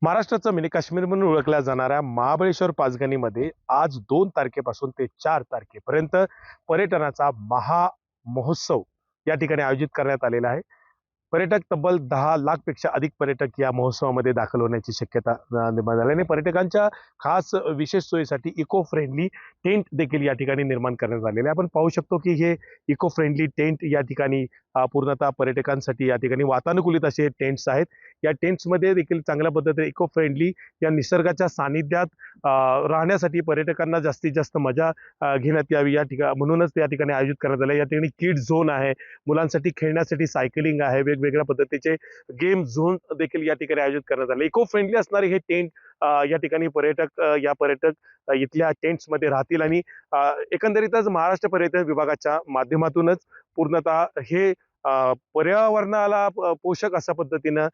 महाराष्ट्राचं मिनी काश्मीर म्हणून ओळखल्या जाणाऱ्या महाबळेश्वर पाचगणीमध्ये आज 2 तारखेपासून ते 4 तारखेपर्यंत पर्यटनाचा महामहोत्सव या ठिकाणी आयोजित करण्यात आलेला आहे. पर्यटक तब्बल 10 लाख पेक्षा अधिक पर्यटक या महोत्सवामध्ये दाखल होण्याची शक्यता निर्माण झाल्याने पर्यटकांच्या खास विशेष सोयीसाठी इको फ्रेंडली टेंट देखील या ठिकाणी निर्माण करण्यात आलेले आहे. आपण पाहू शकतो की हे इको फ्रेंडली टेंट या ठिकाणी पूर्णतः पर्यटकांसाठी या ठिकाणी वातानुकूलित असे टेंट्स आहेत. या टेंट्समध्ये देखील चांगल्या पद्धतीने इको फ्रेंडली या निसर्गाच्या सानिध्यात राहण्यासाठी पर्यटकांना जास्तीत जास्त मजा घेण्यात यावी या ठिकाणी म्हणूनच या ठिकाणी आयोजित करण्यात आले. या ठिकाणी किड झोन आहे, मुलांसाठी खेळण्यासाठी सायकलिंग आहे, वेगवेगळ्या पद्धतीचे गेम झोन देखील या ठिकाणी आयोजित करण्यात आले. इको फ्रेंडली असणारे हे टेंट या ठिकाणी पर्यटक इथल्या टेंट्समध्ये राहतील आणि एकंदरीतच महाराष्ट्र पर्यटन विभागाच्या माध्यमातूनच पूर्णतः हे पर्यावरणाला पोषक अशा पद्धतीनं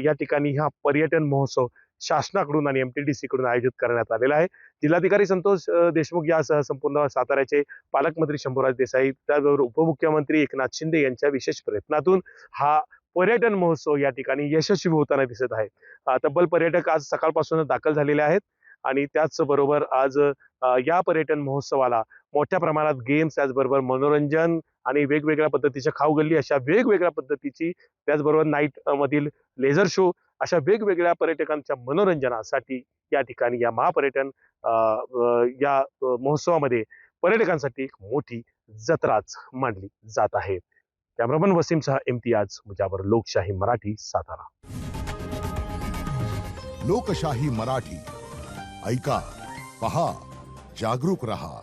या ठिकाणी हा पर्यटन महोत्सव शासनाकडून आणि MTDC कडून आयोजित करण्यात आलेला आहे. जिल्हाधिकारी संतोष देशमुख यासह संपूर्ण साताऱ्याचे पालकमंत्री शंभूराज देसाई, त्याचबरोबर उपमुख्यमंत्री एकनाथ शिंदे यांच्या विशेष प्रयत्नातून हा पर्यटन महोत्सव या ठिकाणी यशस्वी होताना दिसत आहे. तब्बल पर्यटक आज सकाळपासूनच दाखल झालेले आहेत आणि त्याचबरोबर आज या पर्यटन महोत्सवाला मोठ्या प्रमाणात गेम्स, त्याचबरोबर मनोरंजन आणि वेगवेगळ्या पद्धतीच्या खाऊगल्ली अशा वेगवेगळ्या पद्धतीची, त्याचबरोबर नाईट मधील लेझर शो अशा वेगवेगळ्या पर्यटकांच्या मनोरंजनासाठी या ठिकाणी या महापर्यटन या महोत्सवामध्ये पर्यटकांसाठी एक मोठी जत्राच मांडली जात आहे. कॅमेरामन वसीमसह इम्तियाज मुजावर, लोकशाही मराठी, सातारा. लोकशाही मराठी ऐका, पहा, जागरूक रहा.